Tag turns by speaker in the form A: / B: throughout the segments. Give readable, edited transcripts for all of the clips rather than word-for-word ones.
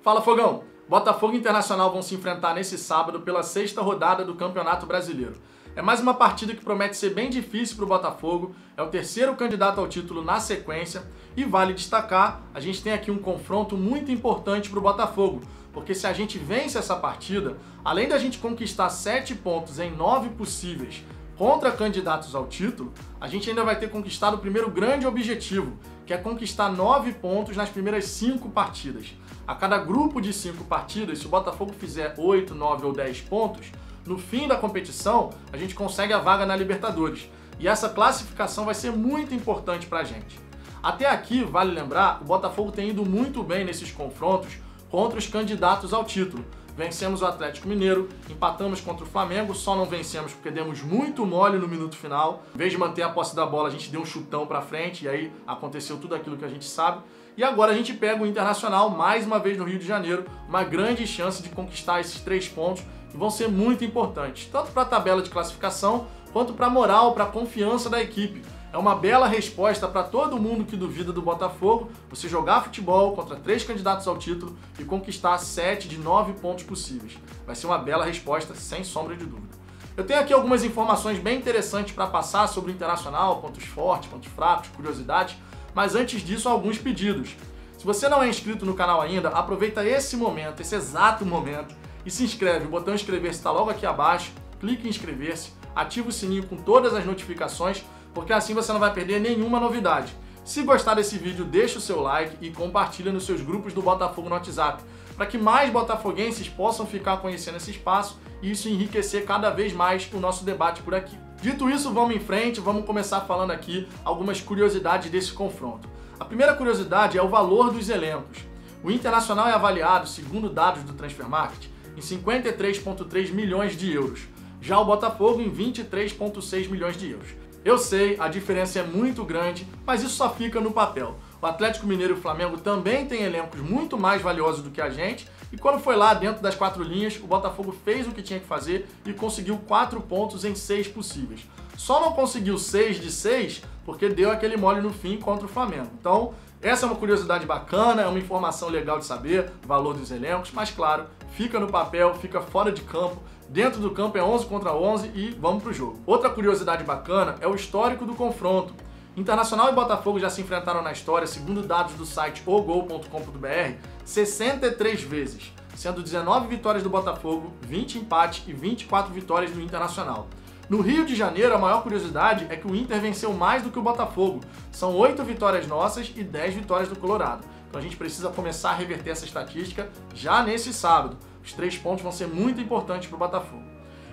A: Fala, Fogão! Botafogo e Internacional vão se enfrentar nesse sábado pela 6ª rodada do Campeonato Brasileiro. É mais uma partida que promete ser bem difícil para o Botafogo, é o terceiro candidato ao título na sequência e vale destacar, a gente tem aqui um confronto muito importante para o Botafogo, porque se a gente vence essa partida, além da gente conquistar 7 pontos em 9 possíveis contra candidatos ao título, a gente ainda vai ter conquistado o primeiro grande objetivo, que é conquistar 9 pontos nas primeiras 5 partidas. A cada grupo de 5 partidas, se o Botafogo fizer 8, 9 ou 10 pontos, no fim da competição, a gente consegue a vaga na Libertadores. E essa classificação vai ser muito importante pra gente. Até aqui, vale lembrar, o Botafogo tem ido muito bem nesses confrontos contra os candidatos ao título. Vencemos o Atlético Mineiro, empatamos contra o Flamengo, só não vencemos porque demos muito mole no minuto final. Em vez de manter a posse da bola, a gente deu um chutão pra frente e aí aconteceu tudo aquilo que a gente sabe. E agora a gente pega o Internacional mais uma vez no Rio de Janeiro, uma grande chance de conquistar esses 3 pontos que vão ser muito importantes, tanto para a tabela de classificação quanto para a moral, para a confiança da equipe. É uma bela resposta para todo mundo que duvida do Botafogo, você jogar futebol contra 3 candidatos ao título e conquistar 7 de 9 pontos possíveis. Vai ser uma bela resposta, sem sombra de dúvida. Eu tenho aqui algumas informações bem interessantes para passar sobre o Internacional, pontos fortes, pontos fracos, curiosidades, mas antes disso, alguns pedidos. Se você não é inscrito no canal ainda, aproveita esse momento, esse exato momento, e se inscreve. O botão inscrever-se está logo aqui abaixo, clique em inscrever-se, ativa o sininho com todas as notificações, porque assim você não vai perder nenhuma novidade. Se gostar desse vídeo, deixa o seu like e compartilha nos seus grupos do Botafogo no WhatsApp, para que mais botafoguenses possam ficar conhecendo esse espaço e isso enriquecer cada vez mais o nosso debate por aqui. Dito isso, vamos em frente, vamos começar falando aqui algumas curiosidades desse confronto. A primeira curiosidade é o valor dos elencos. O Internacional é avaliado, segundo dados do Transfermarkt, em 53,3 milhões de euros. Já o Botafogo em 23,6 milhões de euros. Eu sei, a diferença é muito grande, mas isso só fica no papel. O Atlético Mineiro e o Flamengo também têm elencos muito mais valiosos do que a gente, e quando foi lá dentro das 4 linhas, o Botafogo fez o que tinha que fazer e conseguiu 4 pontos em 6 possíveis. Só não conseguiu 6 de 6 porque deu aquele mole no fim contra o Flamengo. Então, essa é uma curiosidade bacana, é uma informação legal de saber, o valor dos elencos, mas claro, fica no papel, fica fora de campo, dentro do campo é 11 contra 11 e vamos pro jogo. Outra curiosidade bacana é o histórico do confronto. Internacional e Botafogo já se enfrentaram na história, segundo dados do site ogol.com.br, 63 vezes, sendo 19 vitórias do Botafogo, 20 empates e 24 vitórias do Internacional. No Rio de Janeiro, a maior curiosidade é que o Inter venceu mais do que o Botafogo. São 8 vitórias nossas e 10 vitórias do Colorado. Então a gente precisa começar a reverter essa estatística já nesse sábado. Os 3 pontos vão ser muito importantes para o Botafogo.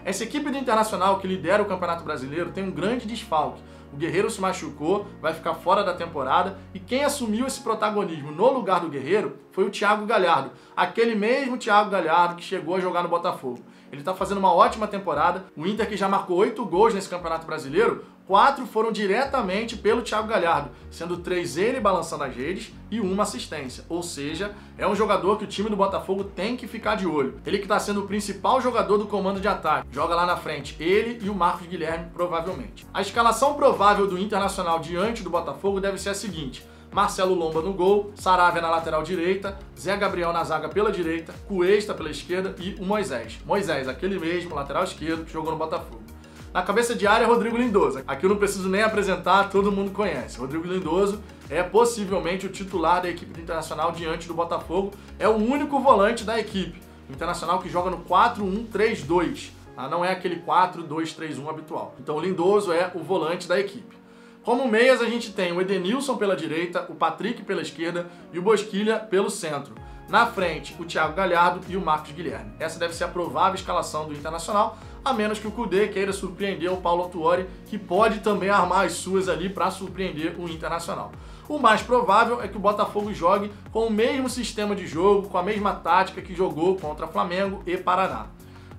A: Essa equipe do Internacional que lidera o Campeonato Brasileiro tem um grande desfalque. O Guerreiro se machucou, vai ficar fora da temporada e quem assumiu esse protagonismo no lugar do Guerreiro foi o Thiago Galhardo, aquele mesmo Thiago Galhardo que chegou a jogar no Botafogo. Ele está fazendo uma ótima temporada, o Inter que já marcou 8 gols nesse Campeonato Brasileiro, 4 foram diretamente pelo Thiago Galhardo, sendo 3 ele balançando as redes e 1 assistência. Ou seja, é um jogador que o time do Botafogo tem que ficar de olho. Ele que está sendo o principal jogador do comando de ataque. Joga lá na frente ele e o Marcos Guilherme, provavelmente. A escalação provável do Internacional diante do Botafogo deve ser a seguinte: Marcelo Lomba no gol, Saravia na lateral direita, Zé Gabriel na zaga pela direita, Cuesta pela esquerda e o Moisés. Moisés, aquele mesmo, lateral esquerdo, que jogou no Botafogo. Na cabeça de área, Rodrigo Lindoso. Aqui eu não preciso nem apresentar, todo mundo conhece. Rodrigo Lindoso é possivelmente o titular da equipe do Internacional diante do Botafogo. É o único volante da equipe. O Internacional que joga no 4-1-3-2. Não é aquele 4-2-3-1 habitual. Então o Lindoso é o volante da equipe. Como meias, a gente tem o Edenilson pela direita, o Patrick pela esquerda e o Bosquilha pelo centro. Na frente, o Thiago Galhardo e o Marcos Guilherme. Essa deve ser a provável escalação do Internacional, a menos que o Kudê queira surpreender o Paulo Autuori, que pode também armar as suas ali para surpreender o Internacional. O mais provável é que o Botafogo jogue com o mesmo sistema de jogo, com a mesma tática que jogou contra Flamengo e Paraná.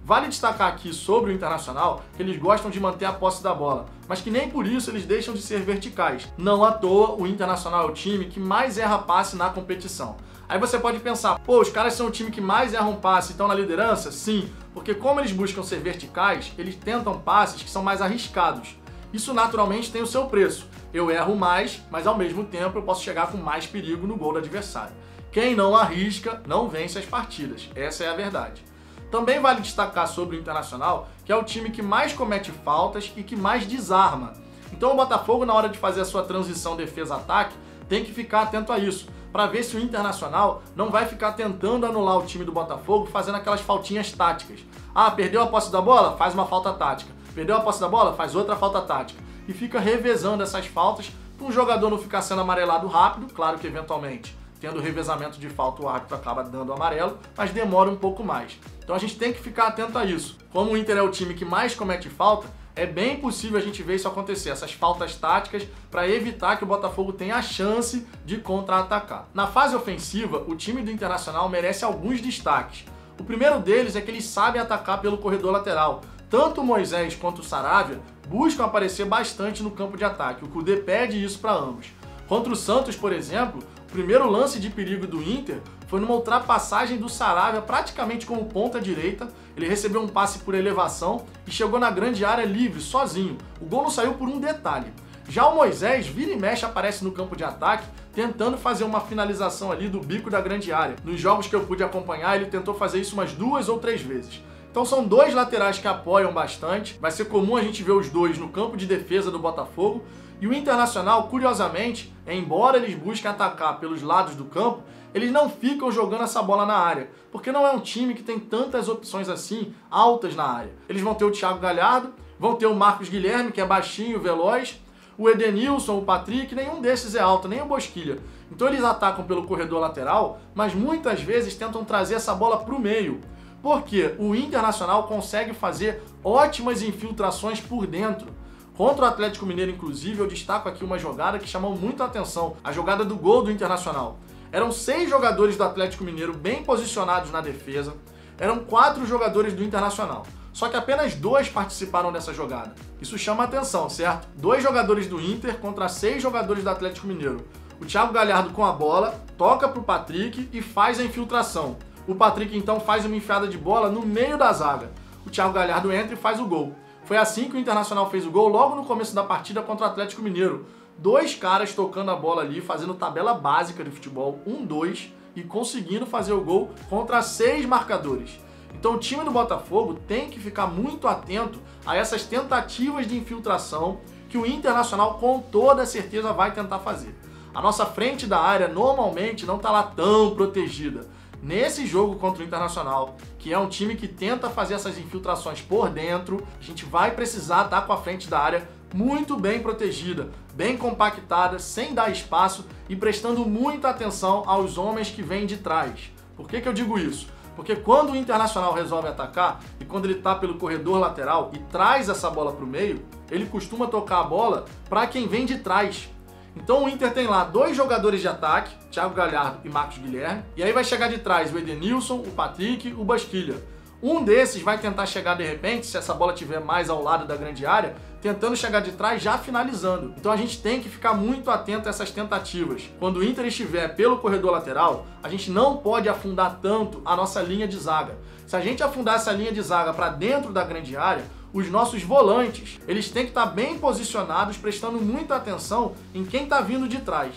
A: Vale destacar aqui sobre o Internacional que eles gostam de manter a posse da bola, mas que nem por isso eles deixam de ser verticais. Não à toa, o Internacional é o time que mais erra passe na competição. Aí você pode pensar, pô, os caras são o time que mais erram passe e estão na liderança? Sim, porque como eles buscam ser verticais, eles tentam passes que são mais arriscados. Isso naturalmente tem o seu preço. Eu erro mais, mas ao mesmo tempo eu posso chegar com mais perigo no gol do adversário. quem não arrisca não vence as partidas. Essa é a verdade. Também vale destacar sobre o Internacional que é o time que mais comete faltas e que mais desarma. Então o Botafogo, na hora de fazer a sua transição defesa-ataque, tem que ficar atento a isso, para ver se o Internacional não vai ficar tentando anular o time do Botafogo fazendo aquelas faltinhas táticas. Ah, perdeu a posse da bola? Faz uma falta tática. Perdeu a posse da bola? Faz outra falta tática. E fica revezando essas faltas para um jogador não ficar sendo amarelado rápido, claro que eventualmente, tendo revezamento de falta, o árbitro acaba dando amarelo, mas demora um pouco mais. Então a gente tem que ficar atento a isso. Como o Inter é o time que mais comete falta, é bem possível a gente ver isso acontecer, essas faltas táticas, para evitar que o Botafogo tenha a chance de contra-atacar. Na fase ofensiva, o time do Internacional merece alguns destaques. O primeiro deles é que eles sabem atacar pelo corredor lateral. Tanto o Moisés quanto o Saravia buscam aparecer bastante no campo de ataque. O Kudê pede isso para ambos. Contra o Santos, por exemplo, o primeiro lance de perigo do Inter foi numa ultrapassagem do Saravia praticamente como ponta direita. Ele recebeu um passe por elevação e chegou na grande área livre, sozinho. O gol não saiu por um detalhe. Já o Moisés, vira e mexe, aparece no campo de ataque, tentando fazer uma finalização ali do bico da grande área. Nos jogos que eu pude acompanhar, ele tentou fazer isso umas 2 ou 3 vezes. Então são dois laterais que apoiam bastante. Vai ser comum a gente ver os dois no campo de defesa do Botafogo. E o Internacional, curiosamente, embora eles busquem atacar pelos lados do campo, eles não ficam jogando essa bola na área, porque não é um time que tem tantas opções assim, altas na área. Eles vão ter o Thiago Galhardo, vão ter o Marcos Guilherme, que é baixinho, veloz, o Edenilson, o Patrick, nenhum desses é alto, nem o Bosquilha. Então eles atacam pelo corredor lateral, mas muitas vezes tentam trazer essa bola para o meio, porque o Internacional consegue fazer ótimas infiltrações por dentro. Contra o Atlético Mineiro, inclusive, eu destaco aqui uma jogada que chamou muito a atenção, a jogada do gol do Internacional. Eram 6 jogadores do Atlético Mineiro bem posicionados na defesa, eram 4 jogadores do Internacional. Só que apenas 2 participaram dessa jogada. Isso chama a atenção, certo? 2 jogadores do Inter contra 6 jogadores do Atlético Mineiro. O Thiago Galhardo com a bola, toca para o Patrick e faz a infiltração. O Patrick então faz uma enfiada de bola no meio da zaga. O Thiago Galhardo entra e faz o gol. Foi assim que o Internacional fez o gol logo no começo da partida contra o Atlético Mineiro. 2 caras tocando a bola ali, fazendo tabela básica de futebol, 1-2, e conseguindo fazer o gol contra 6 marcadores. Então o time do Botafogo tem que ficar muito atento a essas tentativas de infiltração que o Internacional com toda certeza vai tentar fazer. A nossa frente da área normalmente não está lá tão protegida. Nesse jogo contra o Internacional, que é um time que tenta fazer essas infiltrações por dentro, a gente vai precisar estar com a frente da área muito bem protegida, bem compactada, sem dar espaço e prestando muita atenção aos homens que vêm de trás. Por que eu digo isso? Porque quando o Internacional resolve atacar e quando ele está pelo corredor lateral e traz essa bola para o meio, ele costuma tocar a bola para quem vem de trás. Então o Inter tem lá 2 jogadores de ataque, Thiago Galhardo e Marcos Guilherme, e aí vai chegar de trás o Edenilson, o Patrick e o Bosquilha. Um desses vai tentar chegar de repente, se essa bola estiver mais ao lado da grande área, tentando chegar de trás já finalizando. Então a gente tem que ficar muito atento a essas tentativas. Quando o Inter estiver pelo corredor lateral, a gente não pode afundar tanto a nossa linha de zaga. Se a gente afundar essa linha de zaga para dentro da grande área, os nossos volantes, eles têm que estar bem posicionados, prestando muita atenção em quem está vindo de trás.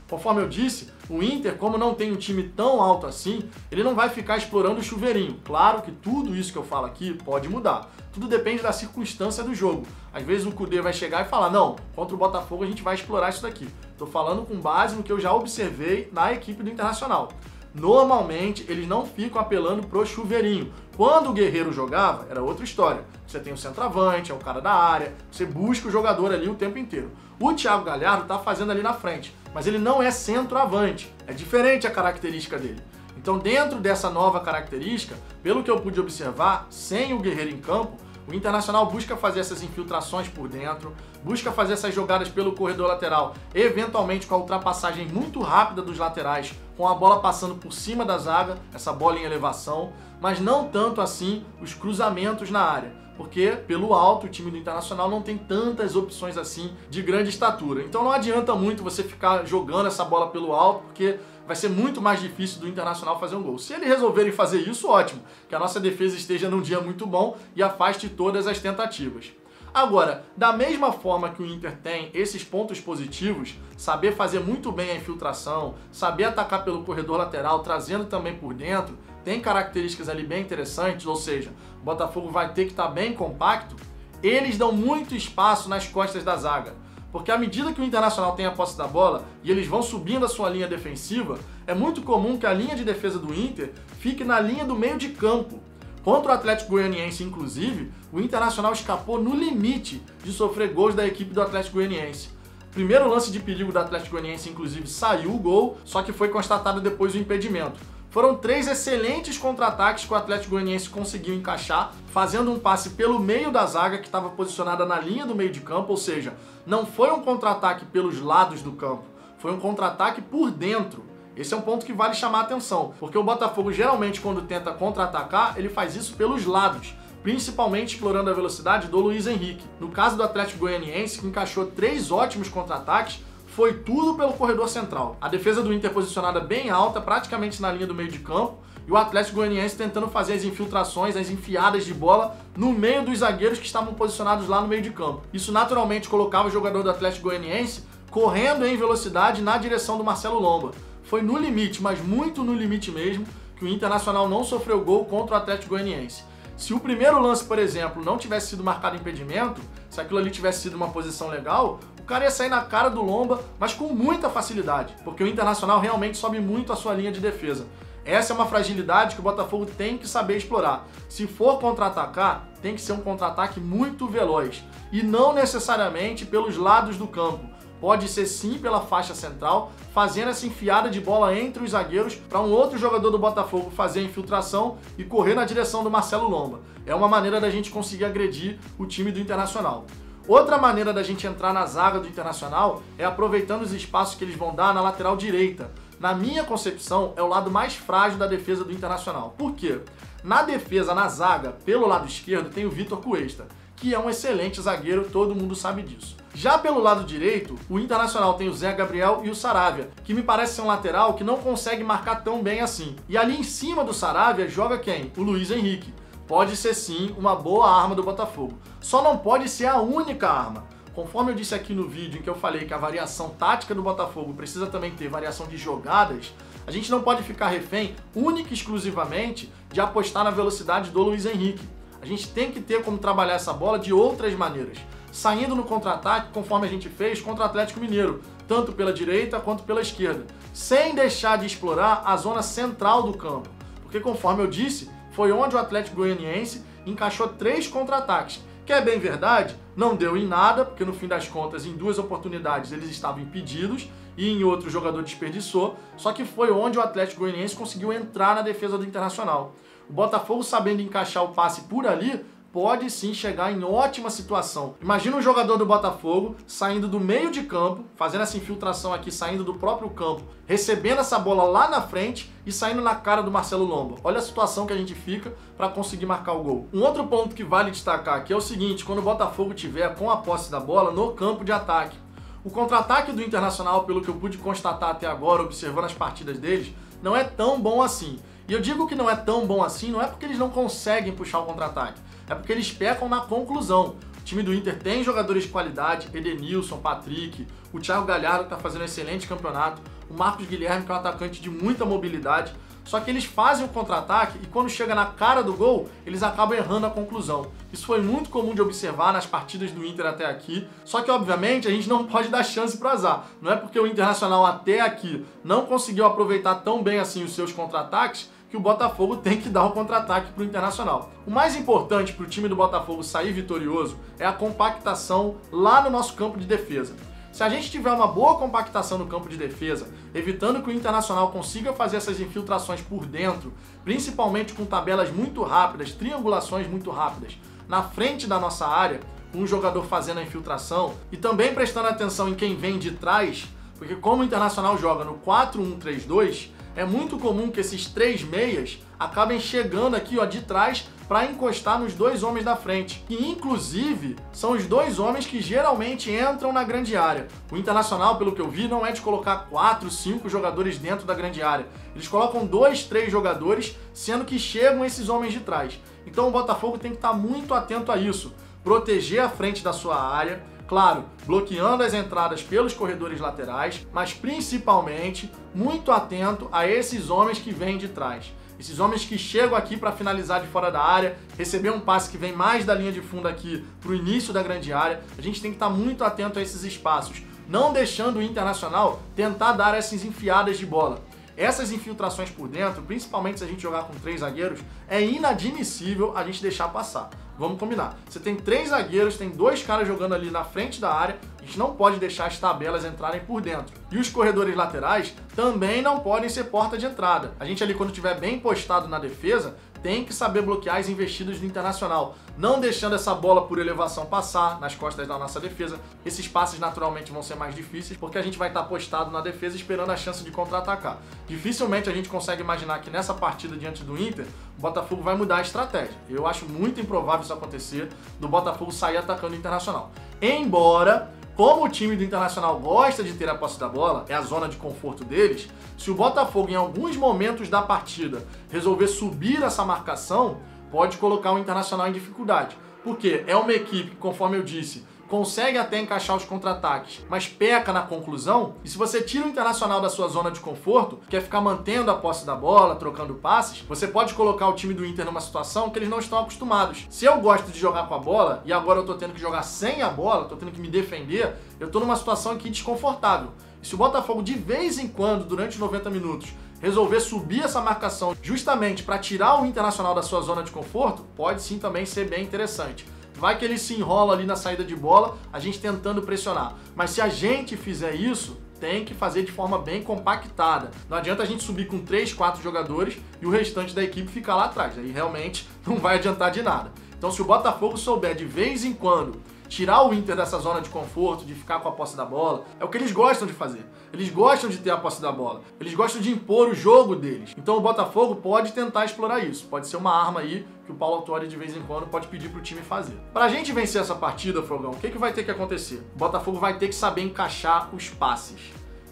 A: Conforme eu disse, o Inter, como não tem um time tão alto assim, ele não vai ficar explorando o chuveirinho. Claro que tudo isso que eu falo aqui pode mudar. Tudo depende da circunstância do jogo. Às vezes o Kudê vai chegar e falar, não, contra o Botafogo a gente vai explorar isso daqui. Estou falando com base no que eu já observei na equipe do Internacional. Normalmente, eles não ficam apelando pro chuveirinho. Quando o Guerreiro jogava, era outra história. Você tem o centroavante, é o cara da área, você busca o jogador ali o tempo inteiro. O Thiago Galhardo tá fazendo ali na frente, mas ele não é centroavante. É diferente a característica dele. Então, dentro dessa nova característica, pelo que eu pude observar, sem o Guerreiro em campo, o Internacional busca fazer essas infiltrações por dentro, busca fazer essas jogadas pelo corredor lateral, eventualmente com a ultrapassagem muito rápida dos laterais, com a bola passando por cima da zaga, essa bola em elevação, mas não tanto assim os cruzamentos na área, porque pelo alto o time do Internacional não tem tantas opções assim de grande estatura. Então não adianta muito você ficar jogando essa bola pelo alto, porque vai ser muito mais difícil do Internacional fazer um gol. Se eles resolverem fazer isso, ótimo, que a nossa defesa esteja num dia muito bom e afaste todas as tentativas. Agora, da mesma forma que o Inter tem esses pontos positivos, saber fazer muito bem a infiltração, saber atacar pelo corredor lateral, trazendo também por dentro, tem características ali bem interessantes, ou seja, o Botafogo vai ter que estar bem compacto, eles dão muito espaço nas costas da zaga. Porque à medida que o Internacional tem a posse da bola e eles vão subindo a sua linha defensiva, é muito comum que a linha de defesa do Inter fique na linha do meio de campo. Contra o Atlético Goianiense, inclusive, o Internacional escapou no limite de sofrer gols da equipe do Atlético Goianiense. Primeiro lance de perigo do Atlético Goianiense, inclusive, saiu o gol, só que foi constatado depois o impedimento. Foram 3 excelentes contra-ataques que o Atlético Goianiense conseguiu encaixar, fazendo um passe pelo meio da zaga, que estava posicionada na linha do meio de campo, ou seja, não foi um contra-ataque pelos lados do campo, foi um contra-ataque por dentro. Esse é um ponto que vale chamar a atenção, porque o Botafogo geralmente quando tenta contra-atacar, ele faz isso pelos lados, principalmente explorando a velocidade do Luiz Henrique. No caso do Atlético Goianiense, que encaixou 3 ótimos contra-ataques, foi tudo pelo corredor central. A defesa do Inter posicionada bem alta, praticamente na linha do meio de campo, e o Atlético Goianiense tentando fazer as infiltrações, as enfiadas de bola no meio dos zagueiros que estavam posicionados lá no meio de campo. Isso naturalmente colocava o jogador do Atlético Goianiense correndo em velocidade na direção do Marcelo Lomba. Foi no limite, mas muito no limite mesmo, que o Internacional não sofreu gol contra o Atlético Goianiense. Se o primeiro lance, por exemplo, não tivesse sido marcado impedimento, se aquilo ali tivesse sido uma posição legal, o cara ia sair na cara do Lomba, mas com muita facilidade, porque o Internacional realmente sobe muito a sua linha de defesa. Essa é uma fragilidade que o Botafogo tem que saber explorar. Se for contra-atacar, tem que ser um contra-ataque muito veloz, e não necessariamente pelos lados do campo. Pode ser sim pela faixa central, fazendo essa enfiada de bola entre os zagueiros para um outro jogador do Botafogo fazer a infiltração e correr na direção do Marcelo Lomba. É uma maneira da gente conseguir agredir o time do Internacional. Outra maneira da gente entrar na zaga do Internacional é aproveitando os espaços que eles vão dar na lateral direita. Na minha concepção, é o lado mais frágil da defesa do Internacional. Por quê? Na defesa, na zaga, pelo lado esquerdo, tem o Vitor Cuesta, que é um excelente zagueiro, todo mundo sabe disso. Já pelo lado direito, o Internacional tem o Zé Gabriel e o Saravia, que me parece ser um lateral que não consegue marcar tão bem assim. E ali em cima do Saravia joga quem? O Luiz Henrique. Pode ser sim uma boa arma do Botafogo. Só não pode ser a única arma. Conforme eu disse aqui no vídeo em que eu falei que a variação tática do Botafogo precisa também ter variação de jogadas, a gente não pode ficar refém única e exclusivamente de apostar na velocidade do Luiz Henrique. A gente tem que ter como trabalhar essa bola de outras maneiras, saindo no contra-ataque, conforme a gente fez contra o Atlético Mineiro, tanto pela direita quanto pela esquerda, sem deixar de explorar a zona central do campo, porque conforme eu disse, foi onde o Atlético Goianiense encaixou 3 contra-ataques, que é bem verdade, não deu em nada, porque no fim das contas, em 2 oportunidades eles estavam impedidos e em outro o jogador desperdiçou, só que foi onde o Atlético Goianiense conseguiu entrar na defesa do Internacional. O Botafogo, sabendo encaixar o passe por ali, pode sim chegar em ótima situação. Imagina um jogador do Botafogo saindo do meio de campo, fazendo essa infiltração aqui, saindo do próprio campo, recebendo essa bola lá na frente e saindo na cara do Marcelo Lomba. Olha a situação que a gente fica para conseguir marcar o gol. Um outro ponto que vale destacar aqui é o seguinte: quando o Botafogo tiver com a posse da bola no campo de ataque. O contra-ataque do Internacional, pelo que eu pude constatar até agora, observando as partidas deles, não é tão bom assim. E eu digo que não é tão bom assim, não é porque eles não conseguem puxar o contra-ataque, é porque eles pecam na conclusão. O time do Inter tem jogadores de qualidade, Edenilson, Patrick, o Thiago Galhardo, que está fazendo um excelente campeonato, o Marcos Guilherme, que é um atacante de muita mobilidade, só que eles fazem o contra-ataque e quando chega na cara do gol, eles acabam errando a conclusão. Isso foi muito comum de observar nas partidas do Inter até aqui, só que obviamente a gente não pode dar chance para azar. Não é porque o Internacional até aqui não conseguiu aproveitar tão bem assim os seus contra-ataques que o Botafogo tem que dar o contra-ataque para o Internacional. O mais importante para o time do Botafogo sair vitorioso é a compactação lá no nosso campo de defesa. Se a gente tiver uma boa compactação no campo de defesa, evitando que o Internacional consiga fazer essas infiltrações por dentro, principalmente com tabelas muito rápidas, triangulações muito rápidas, na frente da nossa área, com um jogador fazendo a infiltração, e também prestando atenção em quem vem de trás, porque como o Internacional joga no 4-1-3-2, é muito comum que esses 3 meias acabem chegando aqui ó, de trás para encostar nos 2 homens da frente, que inclusive são os 2 homens que geralmente entram na grande área. O Internacional, pelo que eu vi, não é de colocar 4, 5 jogadores dentro da grande área. Eles colocam 2, 3 jogadores, sendo que chegam esses homens de trás. Então o Botafogo tem que estar muito atento a isso, proteger a frente da sua área, claro, bloqueando as entradas pelos corredores laterais, mas principalmente muito atento a esses homens que vêm de trás. Esses homens que chegam aqui para finalizar de fora da área, receber um passe que vem mais da linha de fundo aqui para o início da grande área. A gente tem que estar muito atento a esses espaços, não deixando o Internacional tentar dar essas enfiadas de bola. Essas infiltrações por dentro, principalmente se a gente jogar com 3 zagueiros, é inadmissível a gente deixar passar. Vamos combinar. Você tem 3 zagueiros, tem 2 caras jogando ali na frente da área, a gente não pode deixar as tabelas entrarem por dentro. E os corredores laterais também não podem ser porta de entrada. A gente ali, quando estiver bem postado na defesa, tem que saber bloquear as investidas do Internacional, não deixando essa bola por elevação passar nas costas da nossa defesa. Esses passes naturalmente vão ser mais difíceis, porque a gente vai estar postado na defesa esperando a chance de contra-atacar. Dificilmente a gente consegue imaginar que nessa partida diante do Inter, o Botafogo vai mudar a estratégia. Eu acho muito improvável isso acontecer, do Botafogo sair atacando o Internacional. Embora, como o time do Internacional gosta de ter a posse da bola, é a zona de conforto deles, se o Botafogo em alguns momentos da partida resolver subir essa marcação, pode colocar o Internacional em dificuldade. Porque é uma equipe que, conforme eu disse, consegue até encaixar os contra-ataques, mas peca na conclusão. E se você tira o Internacional da sua zona de conforto, quer ficar mantendo a posse da bola, trocando passes, você pode colocar o time do Inter numa situação que eles não estão acostumados. Se eu gosto de jogar com a bola, e agora eu tô tendo que jogar sem a bola, tô tendo que me defender, eu tô numa situação aqui desconfortável. E se o Botafogo, de vez em quando, durante os 90 minutos, resolver subir essa marcação justamente para tirar o Internacional da sua zona de conforto, pode sim também ser bem interessante. Vai que ele se enrola ali na saída de bola, a gente tentando pressionar. Mas se a gente fizer isso, tem que fazer de forma bem compactada. Não adianta a gente subir com 3, 4 jogadores e o restante da equipe ficar lá atrás. Aí realmente não vai adiantar de nada. Então se o Botafogo souber de vez em quando tirar o Inter dessa zona de conforto, de ficar com a posse da bola, é o que eles gostam de fazer. Eles gostam de ter a posse da bola. Eles gostam de impor o jogo deles. Então o Botafogo pode tentar explorar isso. Pode ser uma arma aí que o Paulo Autuori de vez em quando pode pedir pro time fazer. Pra gente vencer essa partida, Fogão, o que vai ter que acontecer? O Botafogo vai ter que saber encaixar os passes.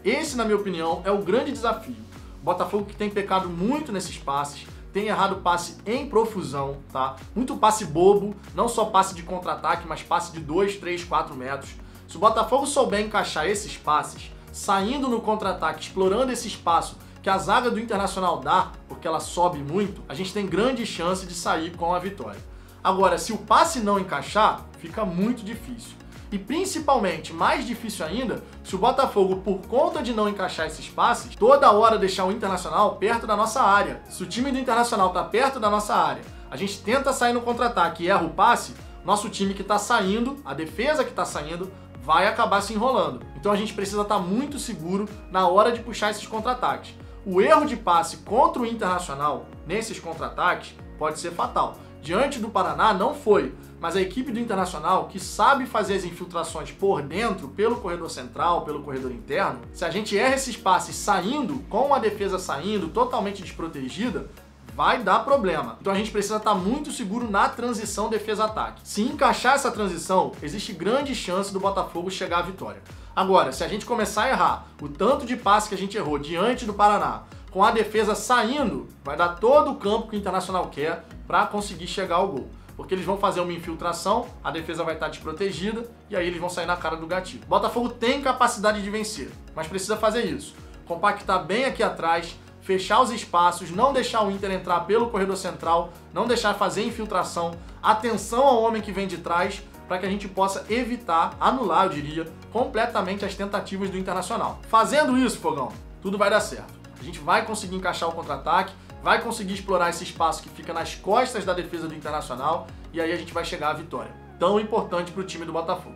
A: Esse, na minha opinião, é o grande desafio. O Botafogo que tem pecado muito nesses passes, tem errado passe em profusão, tá? Muito passe bobo, não só passe de contra-ataque, mas passe de 2, 3, 4 metros. Se o Botafogo souber encaixar esses passes, saindo no contra-ataque, explorando esse espaço que a zaga do Internacional dá, porque ela sobe muito, a gente tem grande chance de sair com a vitória. Agora, se o passe não encaixar, fica muito difícil. E principalmente, mais difícil ainda, se o Botafogo, por conta de não encaixar esses passes, toda hora deixar o Internacional perto da nossa área. Se o time do Internacional está perto da nossa área, a gente tenta sair no contra-ataque e erra o passe, nosso time que está saindo, a defesa que está saindo, vai acabar se enrolando. Então a gente precisa estar muito seguro na hora de puxar esses contra-ataques. O erro de passe contra o Internacional nesses contra-ataques pode ser fatal. Diante do Paraná não foi, mas a equipe do Internacional, que sabe fazer as infiltrações por dentro, pelo corredor central, pelo corredor interno, se a gente erra esses passes saindo, com a defesa saindo, totalmente desprotegida, vai dar problema. Então a gente precisa estar muito seguro na transição defesa-ataque. Se encaixar essa transição, existe grande chance do Botafogo chegar à vitória. Agora, se a gente começar a errar o tanto de passe que a gente errou diante do Paraná, com a defesa saindo, vai dar todo o campo que o Internacional quer para conseguir chegar ao gol. Porque eles vão fazer uma infiltração, a defesa vai estar desprotegida e aí eles vão sair na cara do gatilho. O Botafogo tem capacidade de vencer, mas precisa fazer isso. Compactar bem aqui atrás, fechar os espaços, não deixar o Inter entrar pelo corredor central, não deixar fazer infiltração, atenção ao homem que vem de trás, para que a gente possa evitar, anular, eu diria, completamente as tentativas do Internacional. Fazendo isso, Fogão, tudo vai dar certo. A gente vai conseguir encaixar o contra-ataque, vai conseguir explorar esse espaço que fica nas costas da defesa do Internacional e aí a gente vai chegar à vitória. Tão importante para o time do Botafogo.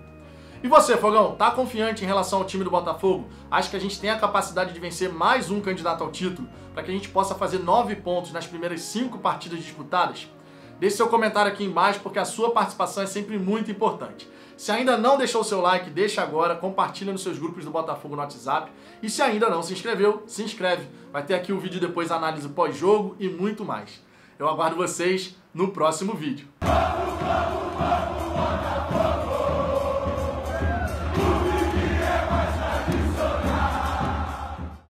A: E você, Fogão, tá confiante em relação ao time do Botafogo? Acha que a gente tem a capacidade de vencer mais um candidato ao título para que a gente possa fazer 9 pontos nas primeiras 5 partidas disputadas? Deixe seu comentário aqui embaixo porque a sua participação é sempre muito importante. Se ainda não deixou o seu like, deixa agora, compartilha nos seus grupos do Botafogo no WhatsApp. E se ainda não se inscreveu, se inscreve. Vai ter aqui o vídeo depois, análise pós-jogo e muito mais. Eu aguardo vocês no próximo vídeo.